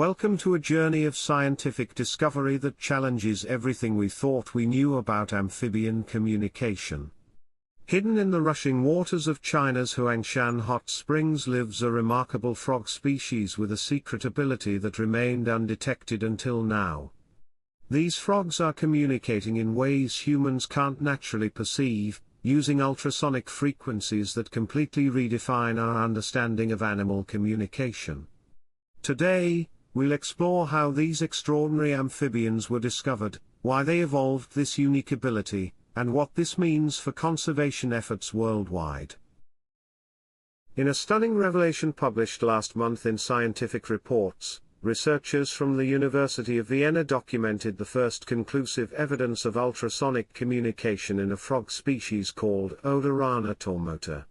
Welcome to a journey of scientific discovery that challenges everything we thought we knew about amphibian communication. Hidden in the rushing waters of China's Huangshan hot springs lives a remarkable frog species with a secret ability that remained undetected until now. These frogs are communicating in ways humans can't naturally perceive, using ultrasonic frequencies that completely redefine our understanding of animal communication. Today, we'll explore how these extraordinary amphibians were discovered, why they evolved this unique ability, and what this means for conservation efforts worldwide. In a stunning revelation published last month in Scientific Reports, researchers from the University of Vienna documented the first conclusive evidence of ultrasonic communication in a frog species called Odorana.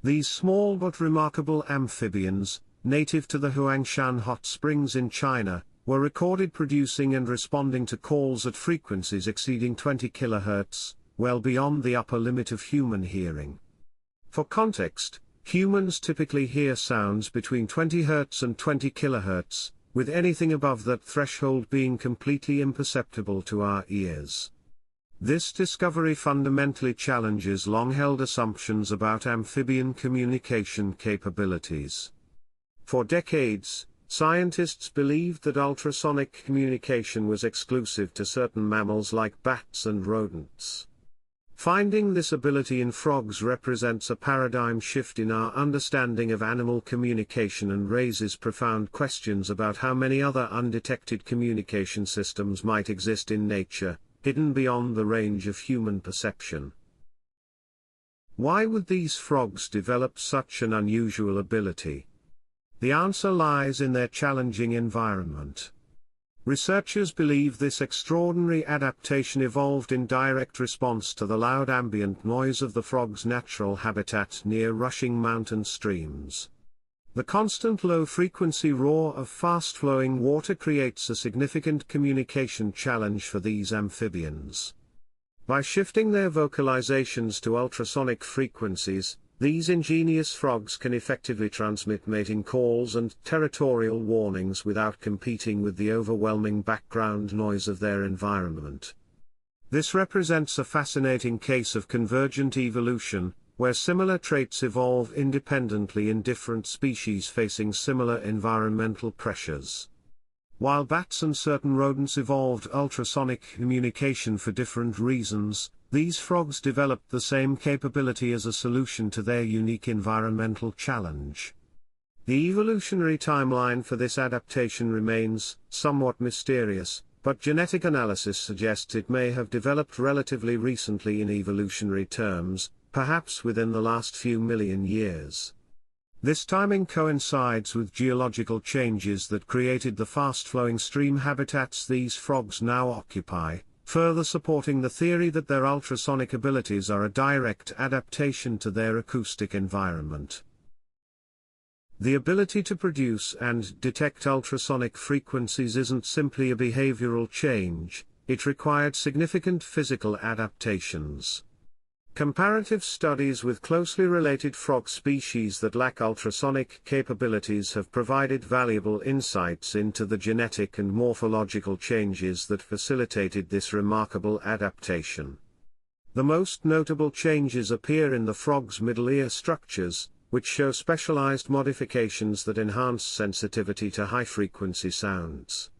These small but remarkable amphibians, native to the Huangshan hot springs in China, were recorded producing and responding to calls at frequencies exceeding 20 kHz, well beyond the upper limit of human hearing. For context, humans typically hear sounds between 20 Hz and 20 kHz, with anything above that threshold being completely imperceptible to our ears. This discovery fundamentally challenges long-held assumptions about amphibian communication capabilities. For decades, scientists believed that ultrasonic communication was exclusive to certain mammals like bats and rodents. Finding this ability in frogs represents a paradigm shift in our understanding of animal communication and raises profound questions about how many other undetected communication systems might exist in nature, hidden beyond the range of human perception. Why would these frogs develop such an unusual ability? The answer lies in their challenging environment. Researchers believe this extraordinary adaptation evolved in direct response to the loud ambient noise of the frog's natural habitat near rushing mountain streams. The constant low-frequency roar of fast-flowing water creates a significant communication challenge for these amphibians. By shifting their vocalizations to ultrasonic frequencies, these ingenious frogs can effectively transmit mating calls and territorial warnings without competing with the overwhelming background noise of their environment. This represents a fascinating case of convergent evolution, where similar traits evolve independently in different species facing similar environmental pressures. While bats and certain rodents evolved ultrasonic communication for different reasons, these frogs developed the same capability as a solution to their unique environmental challenge. The evolutionary timeline for this adaptation remains somewhat mysterious, but genetic analysis suggests it may have developed relatively recently in evolutionary terms, perhaps within the last few million years. This timing coincides with geological changes that created the fast-flowing stream habitats these frogs now occupy, further supporting the theory that their ultrasonic abilities are a direct adaptation to their acoustic environment. The ability to produce and detect ultrasonic frequencies isn't simply a behavioral change, it required significant physical adaptations. Comparative studies with closely related frog species that lack ultrasonic capabilities have provided valuable insights into the genetic and morphological changes that facilitated this remarkable adaptation. The most notable changes appear in the frog's middle ear structures, which show specialized modifications that enhance sensitivity to high-frequency sounds.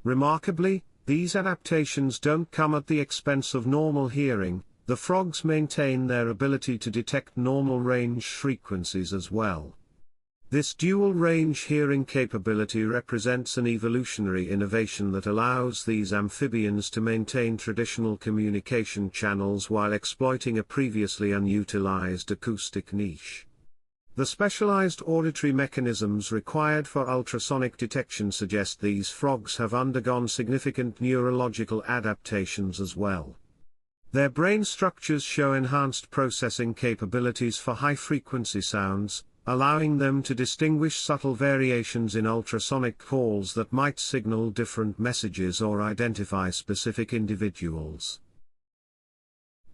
Remarkably, these adaptations don't come at the expense of normal hearing. The frogs maintain their ability to detect normal range frequencies as well. This dual range hearing capability represents an evolutionary innovation that allows these amphibians to maintain traditional communication channels while exploiting a previously unutilized acoustic niche. The specialized auditory mechanisms required for ultrasonic detection suggest these frogs have undergone significant neurological adaptations as well. Their brain structures show enhanced processing capabilities for high-frequency sounds, allowing them to distinguish subtle variations in ultrasonic calls that might signal different messages or identify specific individuals.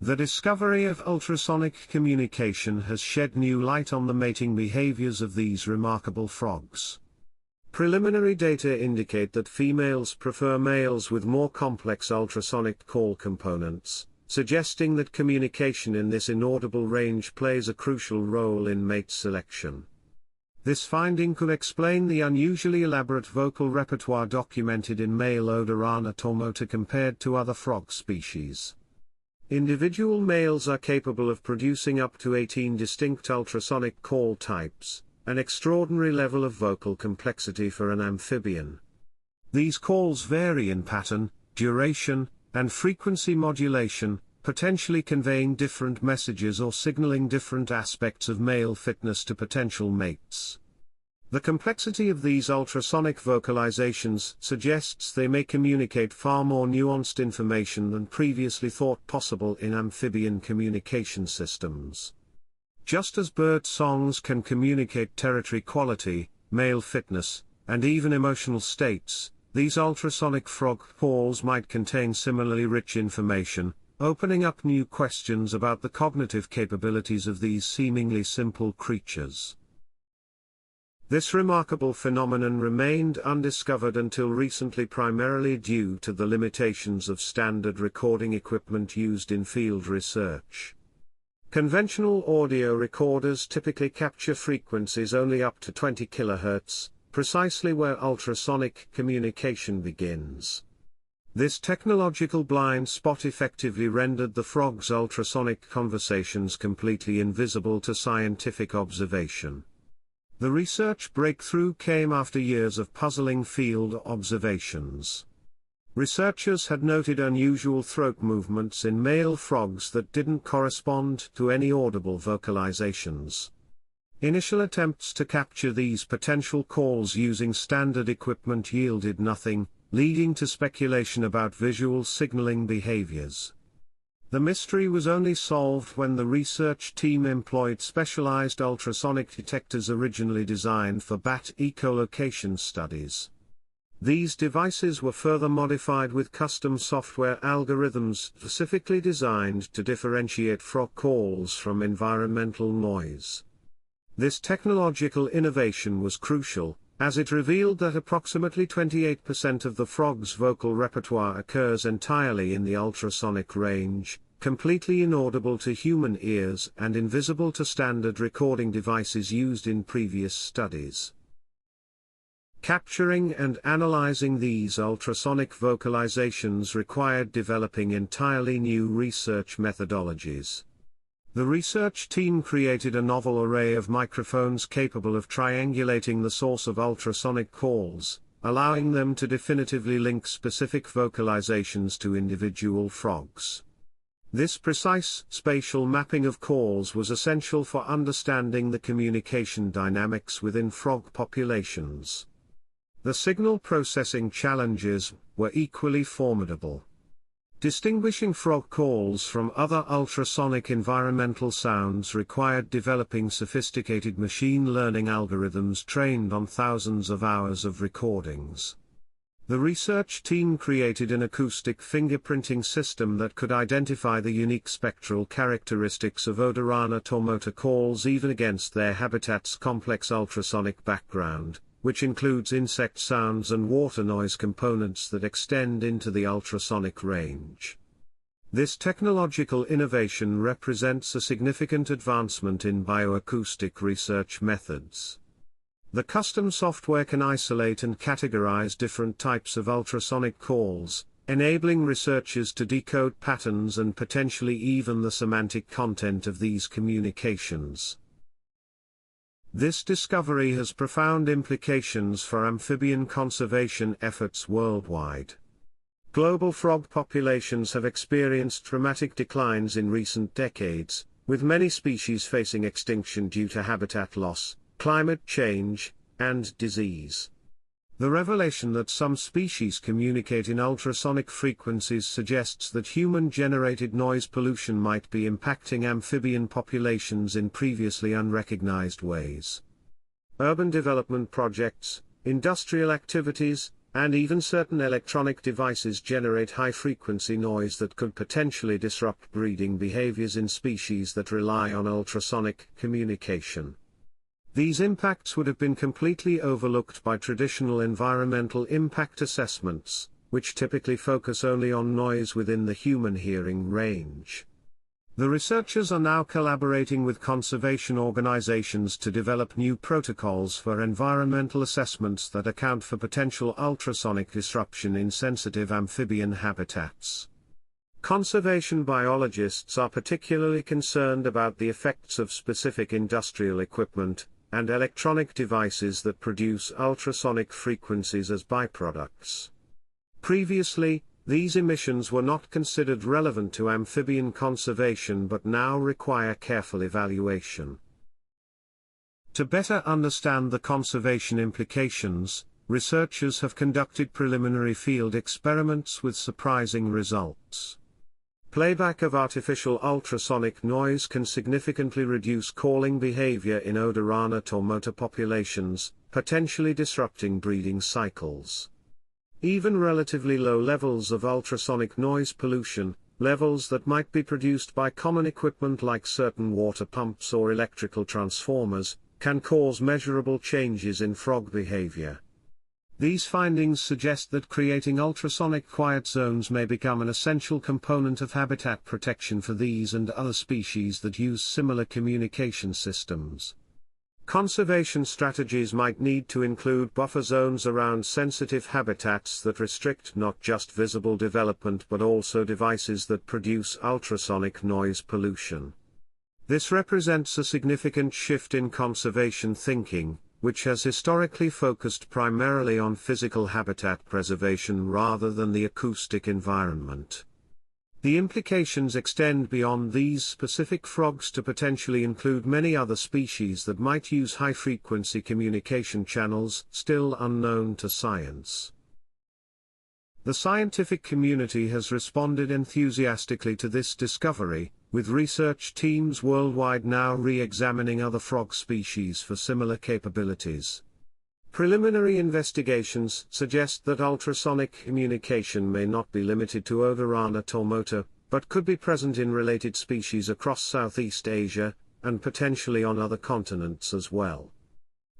The discovery of ultrasonic communication has shed new light on the mating behaviors of these remarkable frogs. Preliminary data indicate that females prefer males with more complex ultrasonic call components, suggesting that communication in this inaudible range plays a crucial role in mate selection. This finding could explain the unusually elaborate vocal repertoire documented in male Odorrana tormota compared to other frog species. Individual males are capable of producing up to 18 distinct ultrasonic call types, an extraordinary level of vocal complexity for an amphibian. These calls vary in pattern, duration, and frequency modulation, potentially conveying different messages or signaling different aspects of male fitness to potential mates. The complexity of these ultrasonic vocalizations suggests they may communicate far more nuanced information than previously thought possible in amphibian communication systems. Just as bird songs can communicate territory quality, male fitness, and even emotional states, these ultrasonic frog calls might contain similarly rich information, opening up new questions about the cognitive capabilities of these seemingly simple creatures. This remarkable phenomenon remained undiscovered until recently, primarily due to the limitations of standard recording equipment used in field research. Conventional audio recorders typically capture frequencies only up to 20 kHz, precisely where ultrasonic communication begins. This technological blind spot effectively rendered the frog's ultrasonic conversations completely invisible to scientific observation. The research breakthrough came after years of puzzling field observations. Researchers had noted unusual throat movements in male frogs that didn't correspond to any audible vocalizations. Initial attempts to capture these potential calls using standard equipment yielded nothing, leading to speculation about visual signaling behaviors. The mystery was only solved when the research team employed specialized ultrasonic detectors originally designed for bat echolocation studies. These devices were further modified with custom software algorithms specifically designed to differentiate frog calls from environmental noise. This technological innovation was crucial, as it revealed that approximately 28% of the frog's vocal repertoire occurs entirely in the ultrasonic range, completely inaudible to human ears and invisible to standard recording devices used in previous studies. Capturing and analyzing these ultrasonic vocalizations required developing entirely new research methodologies. The research team created a novel array of microphones capable of triangulating the source of ultrasonic calls, allowing them to definitively link specific vocalizations to individual frogs. This precise spatial mapping of calls was essential for understanding the communication dynamics within frog populations. The signal processing challenges were equally formidable. Distinguishing frog calls from other ultrasonic environmental sounds required developing sophisticated machine learning algorithms trained on thousands of hours of recordings. The research team created an acoustic fingerprinting system that could identify the unique spectral characteristics of Odorrana tormota calls even against their habitat's complex ultrasonic background, which includes insect sounds and water noise components that extend into the ultrasonic range. This technological innovation represents a significant advancement in bioacoustic research methods. The custom software can isolate and categorize different types of ultrasonic calls, enabling researchers to decode patterns and potentially even the semantic content of these communications. This discovery has profound implications for amphibian conservation efforts worldwide. Global frog populations have experienced dramatic declines in recent decades, with many species facing extinction due to habitat loss, climate change, and disease. The revelation that some species communicate in ultrasonic frequencies suggests that human-generated noise pollution might be impacting amphibian populations in previously unrecognized ways. Urban development projects, industrial activities, and even certain electronic devices generate high-frequency noise that could potentially disrupt breeding behaviors in species that rely on ultrasonic communication. These impacts would have been completely overlooked by traditional environmental impact assessments, which typically focus only on noise within the human hearing range. The researchers are now collaborating with conservation organizations to develop new protocols for environmental assessments that account for potential ultrasonic disruption in sensitive amphibian habitats. Conservation biologists are particularly concerned about the effects of specific industrial equipment and electronic devices that produce ultrasonic frequencies as byproducts. Previously, these emissions were not considered relevant to amphibian conservation but now require careful evaluation. To better understand the conservation implications, researchers have conducted preliminary field experiments with surprising results. Playback of artificial ultrasonic noise can significantly reduce calling behavior in odorana tomata populations, potentially disrupting breeding cycles. Even relatively low levels of ultrasonic noise pollution, levels that might be produced by common equipment like certain water pumps or electrical transformers, can cause measurable changes in frog behavior. These findings suggest that creating ultrasonic quiet zones may become an essential component of habitat protection for these and other species that use similar communication systems. Conservation strategies might need to include buffer zones around sensitive habitats that restrict not just visible development but also devices that produce ultrasonic noise pollution. This represents a significant shift in conservation thinking, which has historically focused primarily on physical habitat preservation rather than the acoustic environment. The implications extend beyond these specific frogs to potentially include many other species that might use high-frequency communication channels still unknown to science. The scientific community has responded enthusiastically to this discovery, with research teams worldwide now re-examining other frog species for similar capabilities. Preliminary investigations suggest that ultrasonic communication may not be limited to odorana tomata, but could be present in related species across Southeast Asia, and potentially on other continents as well.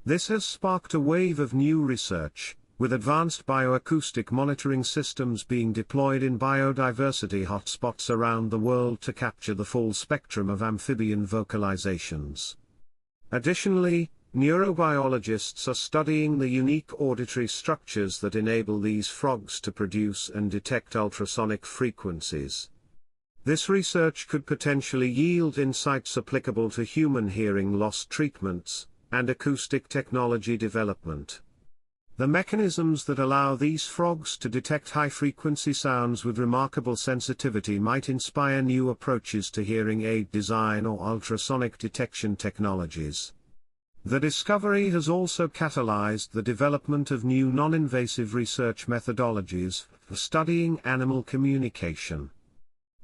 This has sparked a wave of new research, with advanced bioacoustic monitoring systems being deployed in biodiversity hotspots around the world to capture the full spectrum of amphibian vocalizations. Additionally, neurobiologists are studying the unique auditory structures that enable these frogs to produce and detect ultrasonic frequencies. This research could potentially yield insights applicable to human hearing loss treatments and acoustic technology development. The mechanisms that allow these frogs to detect high-frequency sounds with remarkable sensitivity might inspire new approaches to hearing aid design or ultrasonic detection technologies. The discovery has also catalyzed the development of new non-invasive research methodologies for studying animal communication.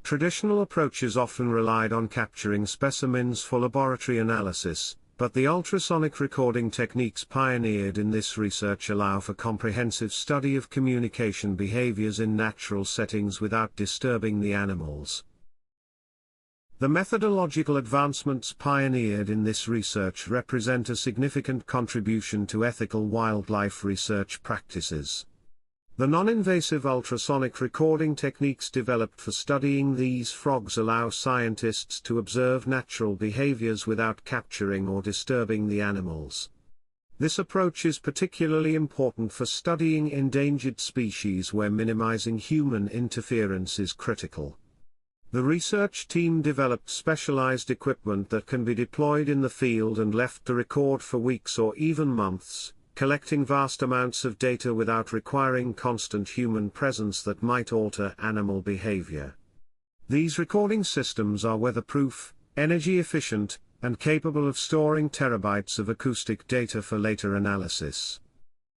Traditional approaches often relied on capturing specimens for laboratory analysis, but the ultrasonic recording techniques pioneered in this research allow for comprehensive study of communication behaviors in natural settings without disturbing the animals. The methodological advancements pioneered in this research represent a significant contribution to ethical wildlife research practices. The non-invasive ultrasonic recording techniques developed for studying these frogs allow scientists to observe natural behaviors without capturing or disturbing the animals. This approach is particularly important for studying endangered species where minimizing human interference is critical. The research team developed specialized equipment that can be deployed in the field and left to record for weeks or even months, collecting vast amounts of data without requiring constant human presence that might alter animal behavior. These recording systems are weatherproof, energy efficient, and capable of storing terabytes of acoustic data for later analysis.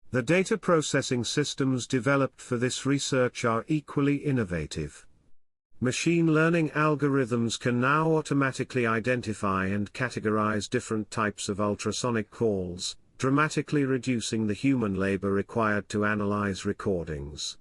The data processing systems developed for this research are equally innovative. Machine learning algorithms can now automatically identify and categorize different types of ultrasonic calls, dramatically reducing the human labor required to analyze recordings.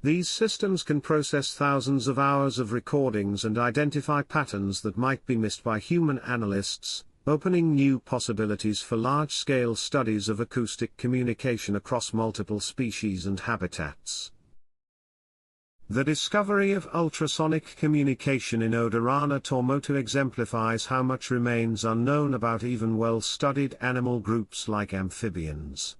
These systems can process thousands of hours of recordings and identify patterns that might be missed by human analysts, opening new possibilities for large-scale studies of acoustic communication across multiple species and habitats. The discovery of ultrasonic communication in Odorrana Tormotu exemplifies how much remains unknown about even well-studied animal groups like amphibians.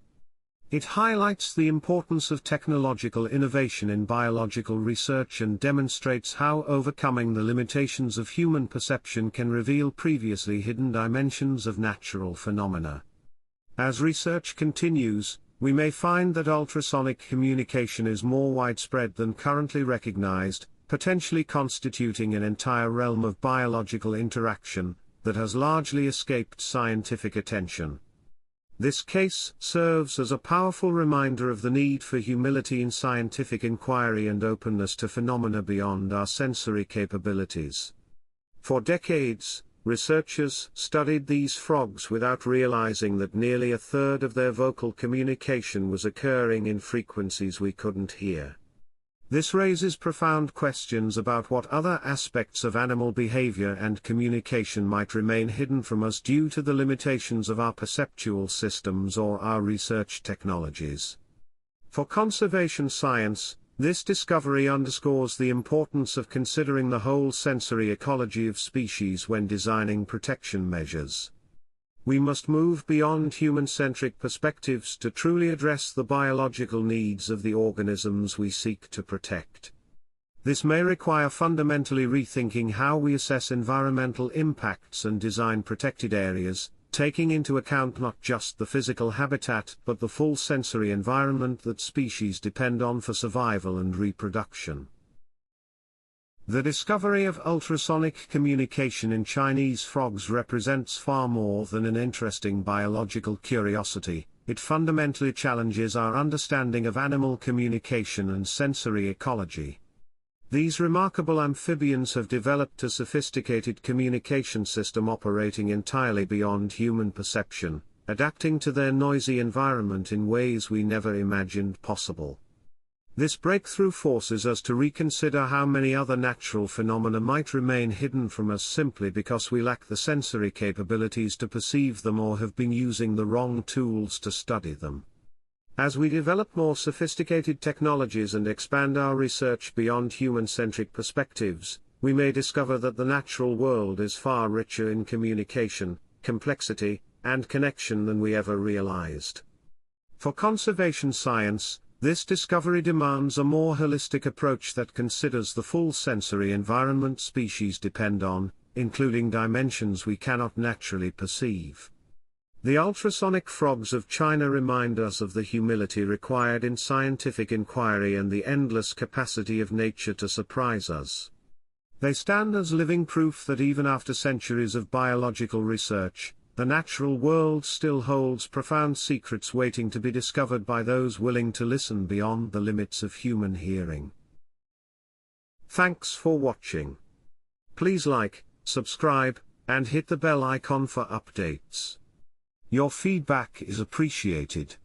It highlights the importance of technological innovation in biological research and demonstrates how overcoming the limitations of human perception can reveal previously hidden dimensions of natural phenomena. As research continues, we may find that ultrasonic communication is more widespread than currently recognized, potentially constituting an entire realm of biological interaction that has largely escaped scientific attention. This case serves as a powerful reminder of the need for humility in scientific inquiry and openness to phenomena beyond our sensory capabilities. For decades, researchers studied these frogs without realizing that nearly a third of their vocal communication was occurring in frequencies we couldn't hear. This raises profound questions about what other aspects of animal behavior and communication might remain hidden from us due to the limitations of our perceptual systems or our research technologies. For conservation science, this discovery underscores the importance of considering the whole sensory ecology of species when designing protection measures. We must move beyond human-centric perspectives to truly address the biological needs of the organisms we seek to protect. This may require fundamentally rethinking how we assess environmental impacts and design protected areas, taking into account not just the physical habitat but the full sensory environment that species depend on for survival and reproduction. The discovery of ultrasonic communication in Chinese frogs represents far more than an interesting biological curiosity. It fundamentally challenges our understanding of animal communication and sensory ecology. These remarkable amphibians have developed a sophisticated communication system operating entirely beyond human perception, adapting to their noisy environment in ways we never imagined possible. This breakthrough forces us to reconsider how many other natural phenomena might remain hidden from us simply because we lack the sensory capabilities to perceive them or have been using the wrong tools to study them. As we develop more sophisticated technologies and expand our research beyond human-centric perspectives, we may discover that the natural world is far richer in communication, complexity, and connection than we ever realized. For conservation science, this discovery demands a more holistic approach that considers the full sensory environment species depend on, including dimensions we cannot naturally perceive. The ultrasonic frogs of China remind us of the humility required in scientific inquiry and the endless capacity of nature to surprise us. They stand as living proof that even after centuries of biological research, the natural world still holds profound secrets waiting to be discovered by those willing to listen beyond the limits of human hearing. Thanks for watching. Please like, subscribe, and hit the bell icon for updates. Your feedback is appreciated.